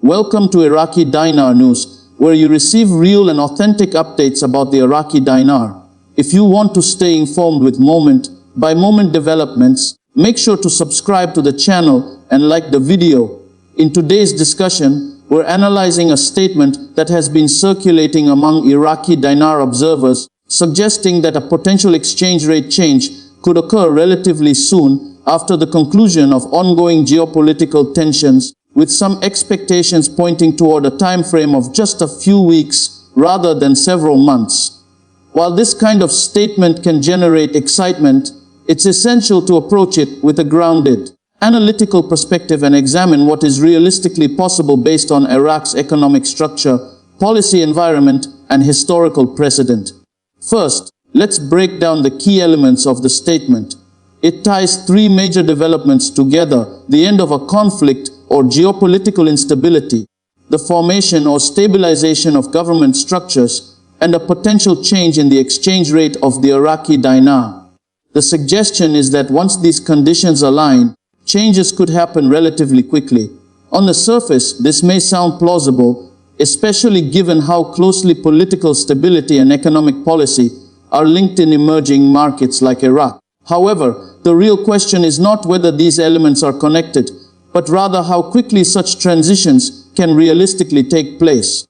Welcome to Iraqi Dinar News, where you receive real and authentic updates about the Iraqi dinar. If you want to stay informed with moment-by-moment developments, make sure to subscribe to the channel and like the video. In today's discussion, we're analyzing a statement that has been circulating among Iraqi dinar observers, suggesting that a potential exchange rate change could occur relatively soon after the conclusion of ongoing geopolitical tensions, with some expectations pointing toward a time frame of just a few weeks rather than several months. While this kind of statement can generate excitement, it's essential to approach it with a grounded, analytical perspective and examine what is realistically possible based on Iraq's economic structure, policy environment, and historical precedent. First, let's break down the key elements of the statement. It ties three major developments together: the end of a conflict or geopolitical instability, the formation or stabilization of government structures, and a potential change in the exchange rate of the Iraqi dinar. The suggestion is that once these conditions align, changes could happen relatively quickly. On the surface, this may sound plausible, especially given how closely political stability and economic policy are linked in emerging markets like Iraq. However, the real question is not whether these elements are connected, but rather how quickly such transitions can realistically take place.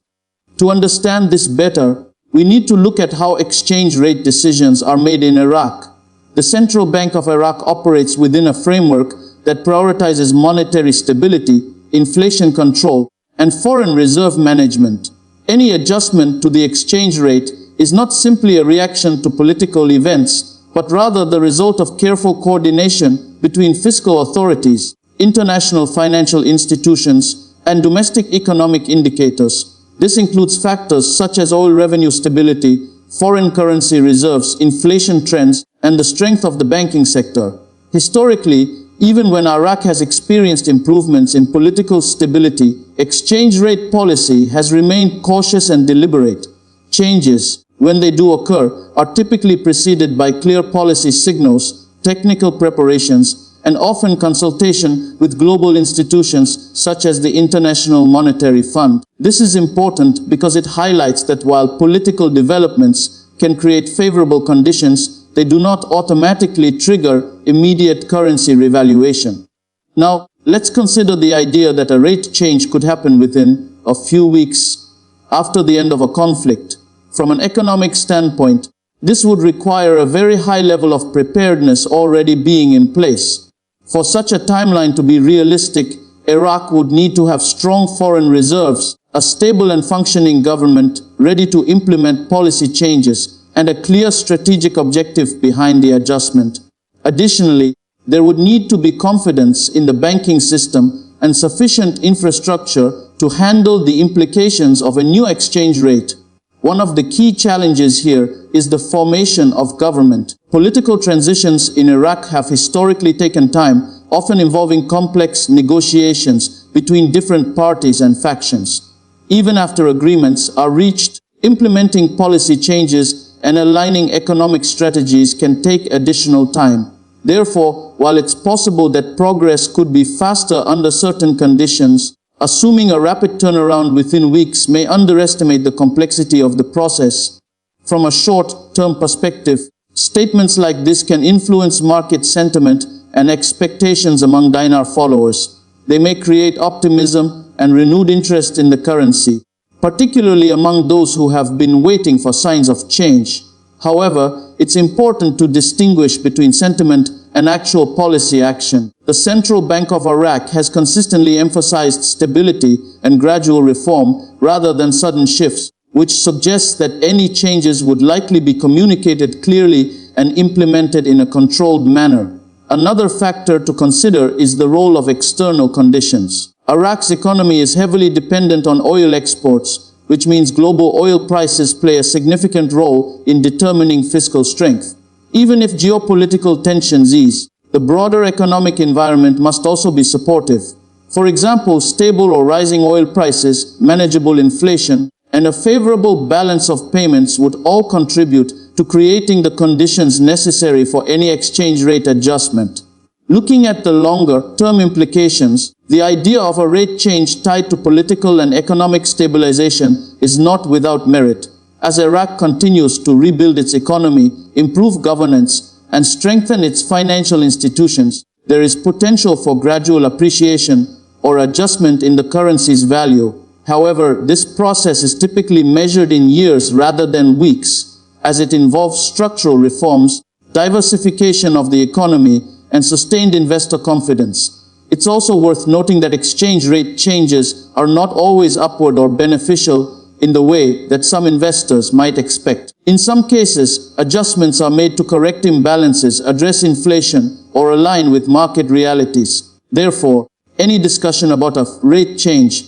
To understand this better, we need to look at how exchange rate decisions are made in Iraq. The Central Bank of Iraq operates within a framework that prioritizes monetary stability, inflation control, and foreign reserve management. Any adjustment to the exchange rate is not simply a reaction to political events, but rather the result of careful coordination between fiscal authorities, international financial institutions, and domestic economic indicators. This includes factors such as oil revenue stability, foreign currency reserves, inflation trends, and the strength of the banking sector. Historically, even when Iraq has experienced improvements in political stability, exchange rate policy has remained cautious and deliberate. Changes, when they do occur, are typically preceded by clear policy signals, technical preparations, and often consultation with global institutions such as the International Monetary Fund. This is important because it highlights that while political developments can create favorable conditions, they do not automatically trigger immediate currency revaluation. Now, let's consider the idea that a rate change could happen within a few weeks after the end of a conflict. From an economic standpoint, this would require a very high level of preparedness already being in place. For such a timeline to be realistic, Iraq would need to have strong foreign reserves, a stable and functioning government ready to implement policy changes, and a clear strategic objective behind the adjustment. Additionally, there would need to be confidence in the banking system and sufficient infrastructure to handle the implications of a new exchange rate. One of the key challenges here is the formation of government. Political transitions in Iraq have historically taken time, often involving complex negotiations between different parties and factions. Even after agreements are reached, implementing policy changes and aligning economic strategies can take additional time. Therefore, while it's possible that progress could be faster under certain conditions, assuming a rapid turnaround within weeks may underestimate the complexity of the process. From a short-term perspective, statements like this can influence market sentiment and expectations among dinar followers. They may create optimism and renewed interest in the currency, particularly among those who have been waiting for signs of change. However, it's important to distinguish between sentiment and actual policy action. The Central Bank of Iraq has consistently emphasized stability and gradual reform rather than sudden shifts, which suggests that any changes would likely be communicated clearly and implemented in a controlled manner. Another factor to consider is the role of external conditions. Iraq's economy is heavily dependent on oil exports, which means global oil prices play a significant role in determining fiscal strength. Even if geopolitical tensions ease, the broader economic environment must also be supportive. For example, stable or rising oil prices, manageable inflation, and a favorable balance of payments would all contribute to creating the conditions necessary for any exchange rate adjustment. Looking at the longer-term implications, the idea of a rate change tied to political and economic stabilization is not without merit. As Iraq continues to rebuild its economy, improve governance, and strengthen its financial institutions, there is potential for gradual appreciation or adjustment in the currency's value. However, this process is typically measured in years rather than weeks, as it involves structural reforms, diversification of the economy, and sustained investor confidence. It's also worth noting that exchange rate changes are not always upward or beneficial in the way that some investors might expect. In some cases, adjustments are made to correct imbalances, address inflation, or align with market realities. Therefore, any discussion about a rate change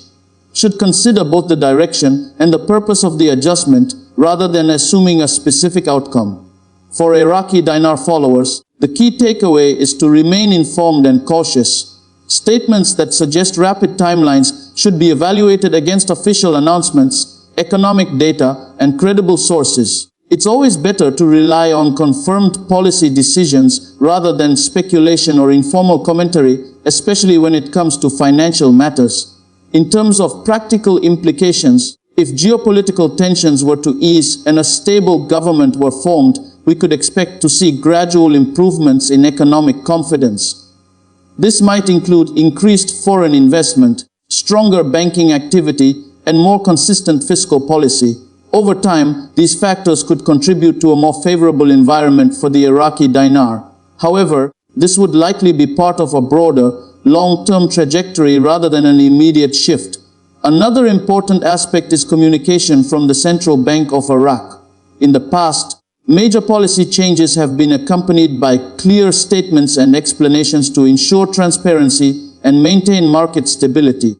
should consider both the direction and the purpose of the adjustment rather than assuming a specific outcome. For Iraqi Dinar followers, the key takeaway is to remain informed and cautious. Statements that suggest rapid timelines should be evaluated against official announcements, economic data, and credible sources. It's always better to rely on confirmed policy decisions rather than speculation or informal commentary, especially when it comes to financial matters. In terms of practical implications, if geopolitical tensions were to ease and a stable government were formed, we could expect to see gradual improvements in economic confidence. This might include increased foreign investment, stronger banking activity, and more consistent fiscal policy. Over time, these factors could contribute to a more favorable environment for the Iraqi dinar. However, this would likely be part of a broader, long-term trajectory rather than an immediate shift. Another important aspect is communication from the Central Bank of Iraq. In the past, major policy changes have been accompanied by clear statements and explanations to ensure transparency and maintain market stability.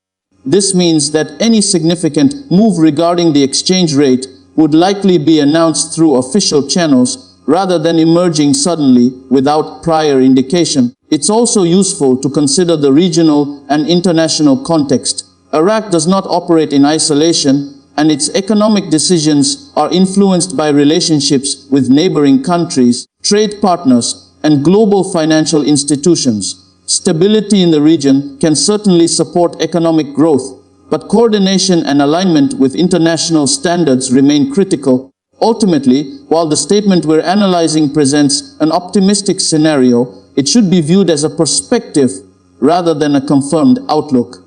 This means that any significant move regarding the exchange rate would likely be announced through official channels rather than emerging suddenly without prior indication. It's also useful to consider the regional and international context. Iraq does not operate in isolation, and its economic decisions are influenced by relationships with neighboring countries, trade partners, and global financial institutions. Stability in the region can certainly support economic growth, but coordination and alignment with international standards remain critical. Ultimately, while the statement we're analyzing presents an optimistic scenario, it should be viewed as a perspective rather than a confirmed outlook.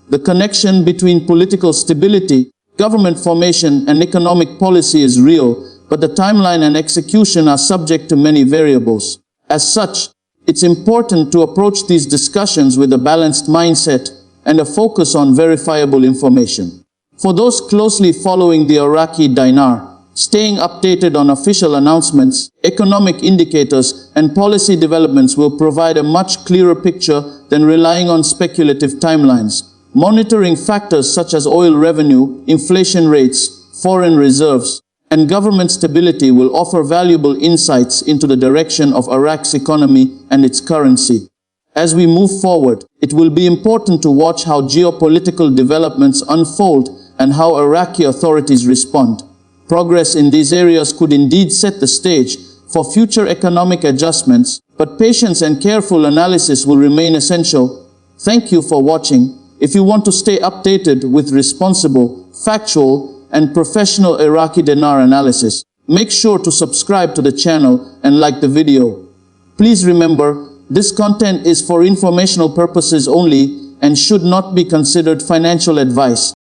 The connection between political stability, government formation, and economic policy is real, but the timeline and execution are subject to many variables. As such, it's important to approach these discussions with a balanced mindset and a focus on verifiable information. For those closely following the Iraqi dinar, staying updated on official announcements, economic indicators, and policy developments will provide a much clearer picture than relying on speculative timelines. Monitoring factors such as oil revenue, inflation rates, foreign reserves, and government stability will offer valuable insights into the direction of Iraq's economy and its currency. As we move forward, it will be important to watch how geopolitical developments unfold and how Iraqi authorities respond. Progress in these areas could indeed set the stage for future economic adjustments, but patience and careful analysis will remain essential. Thank you for watching. If you want to stay updated with responsible, factual, and professional Iraqi dinar analysis, make sure to subscribe to the channel and like the video. Please remember, this content is for informational purposes only and should not be considered financial advice.